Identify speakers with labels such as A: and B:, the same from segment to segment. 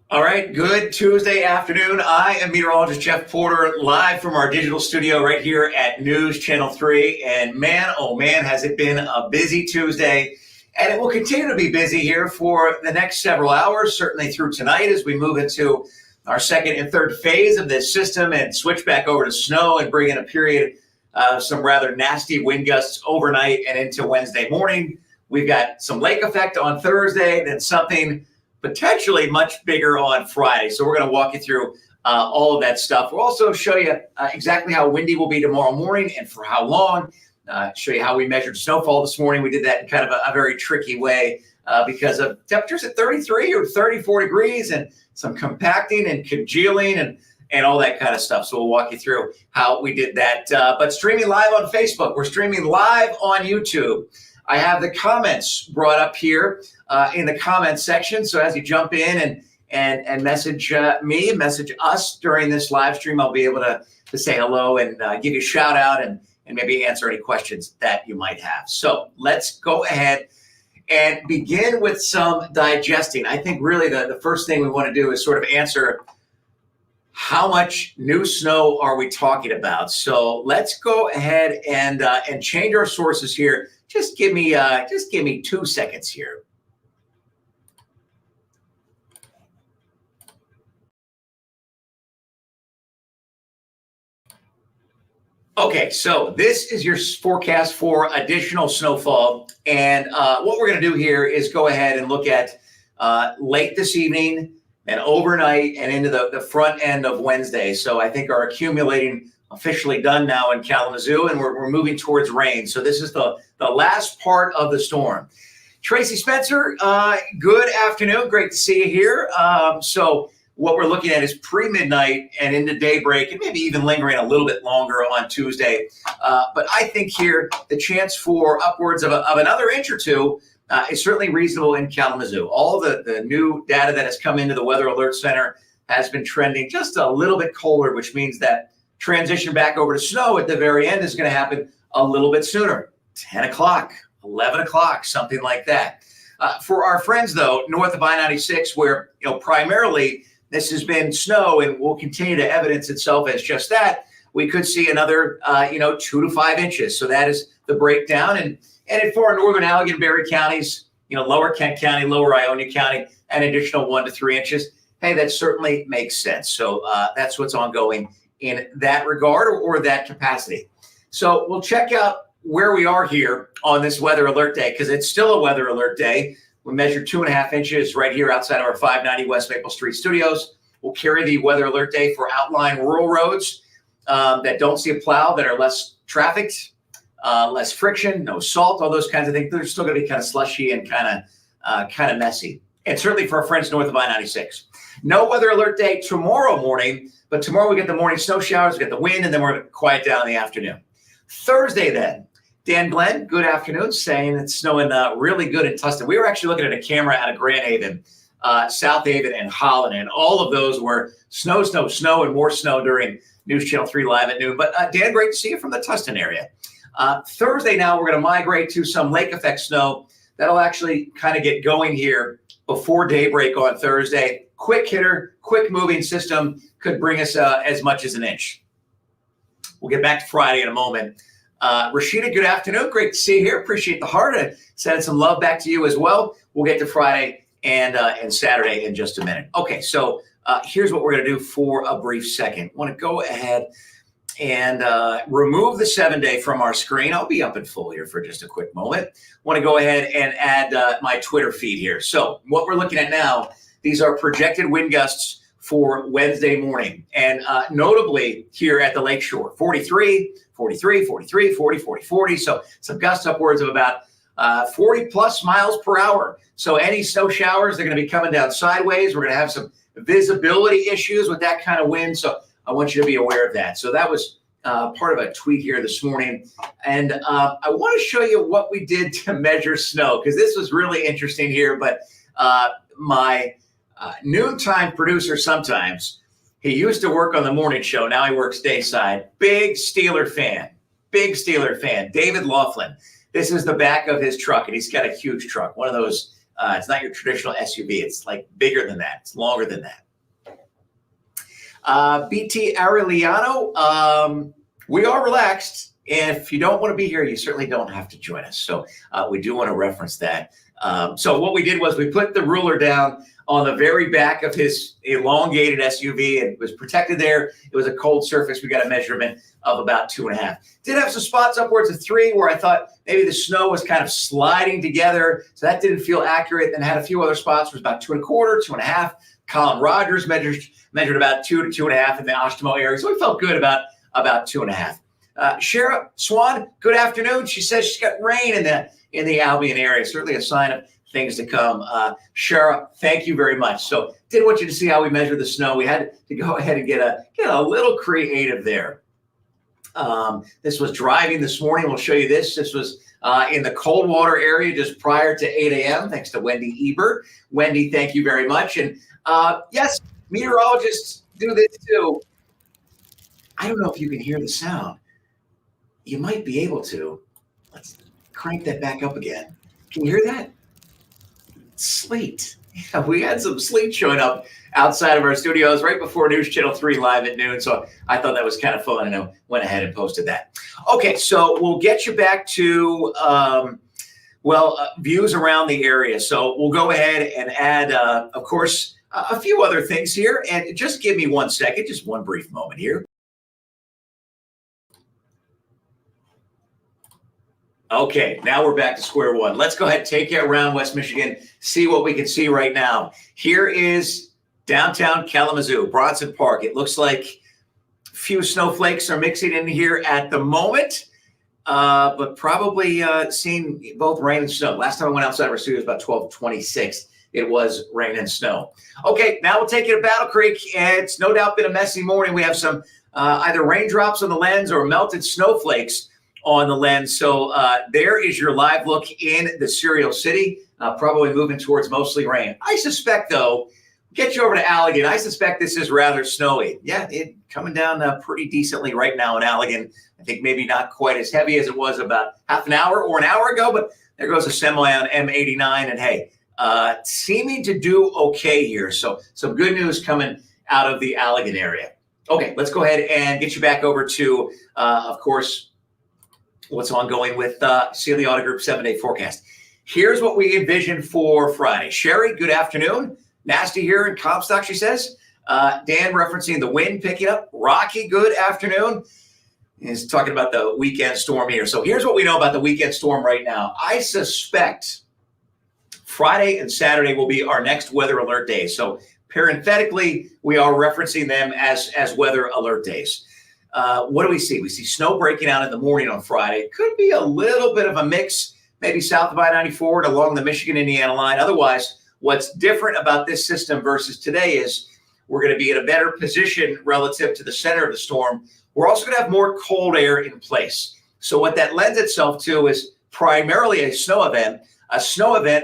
A: All right, good Tuesday afternoon. I am meteorologist Jeff Porter, live from our digital studio right here at News Channel 3. And man, oh man, has it been a busy Tuesday. And it will continue to be busy here for the next several hours, certainly through tonight as we move into our second and third phase of this system and switch back over to snow and bring in a period of some rather nasty wind gusts overnight and into Wednesday morning. We've got some lake effect on Thursday, then something potentially much bigger on Friday. So we're going to walk you through all of that stuff. We'll also show you exactly how windy will be tomorrow morning and for how long. Show you how we measured snowfall this morning. We did that in kind of a very tricky way because of temperatures at 33 or 34 degrees and some compacting and congealing and all that kind of stuff. So we'll walk you through how we did that. But streaming live on Facebook. We're streaming live on YouTube. I have the comments brought up here in the comments section. So as you jump in and message me, message us during this live stream, I'll be able to say hello and give you a shout out and maybe answer any questions that you might have. So let's go ahead and begin with some digesting. I think really the first thing we want to do is sort of answer how much new snow are we talking about? So let's go ahead and change our sources here. Just give me 2 seconds here. Okay, so this is your forecast for additional snowfall. And what we're going to do here is go ahead and look at late this evening and overnight and into the front end of Wednesday. So I think our accumulating officially done now in Kalamazoo, and we're moving towards rain. So this is the last part of the storm. Tracy Spencer, good afternoon. Great to see you here. So what we're looking at is pre-midnight and into daybreak and maybe even lingering a little bit longer on Tuesday. But I think here the chance for upwards of another inch or two is certainly reasonable in Kalamazoo. All the new data that has come into the Weather Alert Center has been trending just a little bit colder, which means that transition back over to snow at the very end is going to happen a little bit sooner, 10 o'clock, 11 o'clock, something like that. For our friends, though, north of I-96, where primarily this has been snow and will continue to evidence itself as just that, we could see another 2 to 5 inches. So that is the breakdown. And for our northern Allegan Berry counties, lower Kent County, lower Ionia County, an additional 1 to 3 inches. Hey, that certainly makes sense. So that's what's ongoing in that regard or that capacity. So we'll check out where we are here on this weather alert day, because it's still a weather alert day. We measured 2.5 inches right here outside of our 590 West Maple Street studios. We'll carry the weather alert day for outlying rural roads that don't see a plow, that are less trafficked, less friction, no salt, all those kinds of things. They're still going to be kind of slushy and kind of messy. And certainly for our friends north of I-96. No weather alert day tomorrow morning, but tomorrow we get the morning snow showers, we get the wind, and then we're going to quiet down in the afternoon. Thursday then, Dan Glenn, good afternoon, saying it's snowing really good in Tustin. We were actually looking at a camera out of Grand Haven, South Haven, and Holland, and all of those were snow, and more snow during News Channel 3 Live at noon. But Dan, great to see you from the Tustin area. Thursday now, we're going to migrate to some lake effect snow. That'll actually kind of get going here before daybreak on Thursday. Quick hitter, quick moving system could bring us as much as an inch. We'll get back to Friday in a moment. Rashida, good afternoon. Great to see you here. Appreciate the heart. Sending some love back to you as well. We'll get to Friday and Saturday in just a minute. Okay, so here's what we're going to do for a brief second. I want to go ahead and remove the 7-day from our screen. I'll be up in full here for just a quick moment. I want to go ahead and add my Twitter feed here. So what we're looking at now, these are projected wind gusts for Wednesday morning. And notably here at the Lakeshore, 43, 43, 43, 40, 40, 40. So some gusts upwards of about 40 plus miles per hour. So any snow showers, they're going to be coming down sideways. We're going to have some visibility issues with that kind of wind. So I want you to be aware of that. So that was part of a tweet here this morning. And I want to show you what we did to measure snow, because this was really interesting here. But my noontime producer sometimes, he used to work on the morning show. Now he works dayside. Big Steeler fan. David Laughlin. This is the back of his truck, and he's got a huge truck, one of those It's not your traditional SUV. It's like bigger than that. It's longer than that. BT Aureliano, we are relaxed. And if you don't want to be here, you certainly don't have to join us. So we do want to reference that. So what we did was we put the ruler down on the very back of his elongated SUV. It was protected there. It was a cold surface. We got a measurement of about 2.5. Did have some spots upwards of 3 where I thought maybe the snow was kind of sliding together. So that didn't feel accurate. Then had a few other spots where it was about 2.25, 2.5. Colin Rogers measured about 2 to 2.5 in the Oshtemo area. So we felt good about 2.5. Shara Swan, good afternoon. She says she's got rain in the Albion area. Certainly a sign of things to come. Shara, thank you very much. So did want you to see how we measure the snow. We had to go ahead and get a little creative there. This was driving this morning. We'll show you this. This was in the Coldwater area just prior to 8 a.m. Thanks to Wendy Eber. Wendy, thank you very much. And yes, meteorologists do this too. I don't know if you can hear the sound. You might be able to. Let's crank that back up again. Can you hear that? Sleet. Yeah, we had some sleet showing up outside of our studios right before News Channel 3 live at noon. So I thought that was kind of fun, and I went ahead and posted that. Okay, so we'll get you back to, views around the area. So we'll go ahead and add, of course, a few other things here. And just give me 1 second, just one brief moment here. Okay, now we're back to square one. Let's go ahead and take you around West Michigan, see what we can see right now. Here is downtown Kalamazoo, Bronson Park. It looks like a few snowflakes are mixing in here at the moment, but probably seeing both rain and snow. Last time I went outside of our studio was about 12:26. It was rain and snow. Okay, now we'll take you to Battle Creek. And it's no doubt been a messy morning. We have some either raindrops on the lens or melted snowflakes on the lens. So there is your live look in the Cereal City, probably moving towards mostly rain. I suspect, though, get you over to Allegan. I suspect this is rather snowy. Yeah, it coming down pretty decently right now in Allegan. I think maybe not quite as heavy as it was about half an hour or an hour ago, but there goes a semi on M89. And hey, seeming to do okay here. So some good news coming out of the Allegan area. Okay, let's go ahead and get you back over to, of course, what's ongoing with Sealy Auto Group 7-day forecast. Here's what we envision for Friday. Sherry, good afternoon. Nasty here in Comstock, she says. Dan referencing the wind picking up. Rocky, good afternoon. He's talking about the weekend storm here. So here's what we know about the weekend storm right now. I suspect Friday and Saturday will be our next weather alert days. So parenthetically, we are referencing them as weather alert days. What do we see? We see snow breaking out in the morning on Friday. Could be a little bit of a mix, maybe south of I-94 and along the Michigan-Indiana line. Otherwise, what's different about this system versus today is we're going to be in a better position relative to the center of the storm. We're also going to have more cold air in place. So what that lends itself to is primarily a snow event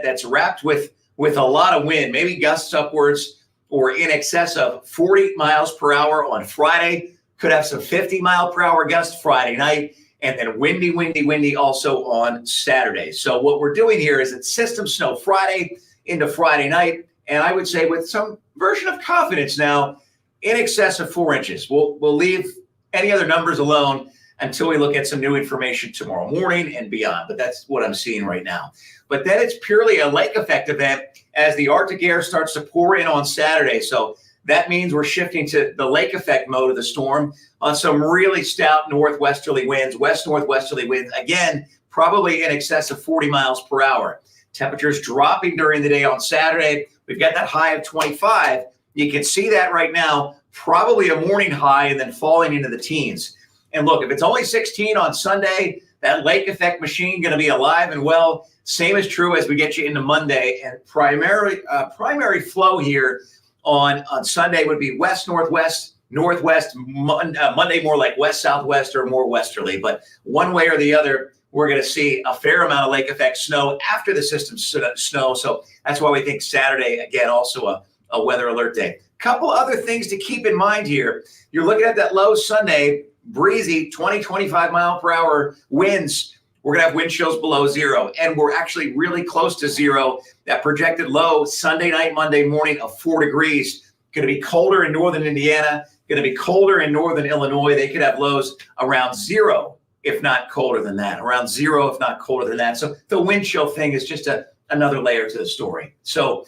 A: that's wrapped with a lot of wind, maybe gusts upwards or in excess of 40 miles per hour on Friday. Could have some 50-mile-per-hour gusts Friday night, and then windy also on Saturday. So what we're doing here is it's system snow Friday into Friday night, and I would say with some version of confidence now, in excess of 4 inches. We'll leave any other numbers alone until we look at some new information tomorrow morning and beyond, but that's what I'm seeing right now. But then it's purely a lake effect event as the Arctic air starts to pour in on Saturday. So that means we're shifting to the lake effect mode of the storm on some really stout northwesterly winds, west-northwesterly winds, again, probably in excess of 40 miles per hour. Temperatures dropping during the day on Saturday. We've got that high of 25. You can see that right now, probably a morning high and then falling into the teens. And look, if it's only 16 on Sunday, that lake effect machine going to be alive and well. Same is true as we get you into Monday. And primary flow here on Sunday would be west-northwest, northwest, Monday more like west-southwest or more westerly. But one way or the other, we're going to see a fair amount of lake effect snow after the system snow. So that's why we think Saturday, again, also a weather alert day. Couple other things to keep in mind here. You're looking at that low Sunday, breezy 20, 25 mile per hour winds we're going to have wind chills below zero, and we're actually really close to zero. That projected low Sunday night, Monday morning of 4 degrees. Going to be colder in northern Indiana, going to be colder in northern Illinois. They could have lows around zero, if not colder than that, around zero, if not colder than that. So the wind chill thing is just another layer to the story. So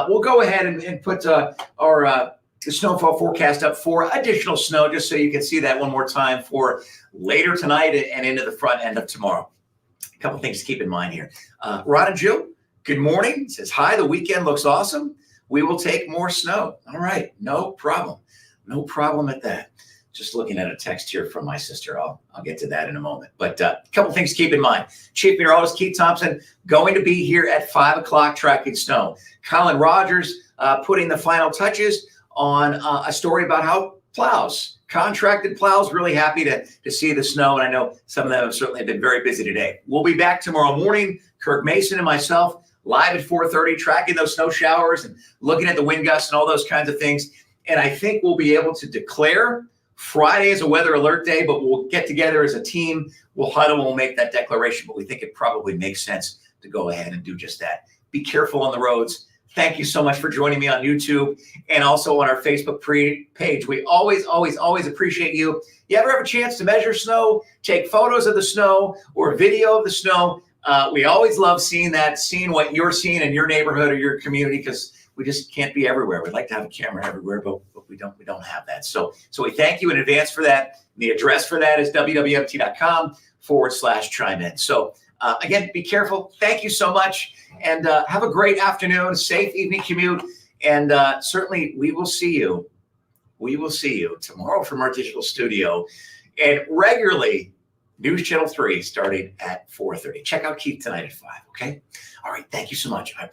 A: we'll go ahead and put our the snowfall forecast up for additional snow, just so you can see that one more time for later tonight and into the front end of tomorrow. A couple things to keep in mind here. Rod and Jill, good morning. Says, hi, the weekend looks awesome. We will take more snow. All right, no problem. No problem at that. Just looking at a text here from my sister. I'll get to that in a moment. But a couple things to keep in mind. Chief Meteorologist Keith Thompson going to be here at 5 o'clock tracking snow. Colin Rogers putting the final touches on a story about how contracted plows, really happy to see the snow. And I know some of them have certainly been very busy today. We'll be back tomorrow morning, Kirk Mason and myself, live at 4:30, tracking those snow showers and looking at the wind gusts and all those kinds of things. And I think we'll be able to declare Friday as a weather alert day, but we'll get together as a team. We'll huddle, we'll make that declaration, but we think it probably makes sense to go ahead and do just that. Be careful on the roads. Thank you so much for joining me on YouTube and also on our Facebook page. We always appreciate you. You ever have a chance to measure snow, take photos of the snow or video of the snow? We always love seeing that, seeing what you're seeing in your neighborhood or your community, because we just can't be everywhere. We'd like to have a camera everywhere, but we don't have that. So we thank you in advance for that. The address for that is wwmt.com/chime in. So again, be careful. Thank you so much. And have a great afternoon, safe evening commute. And certainly we will see you. We will see you tomorrow from our digital studio and regularly News Channel 3 starting at 4:30. Check out Keith tonight at 5, okay? All right. Thank you so much. I appreciate it.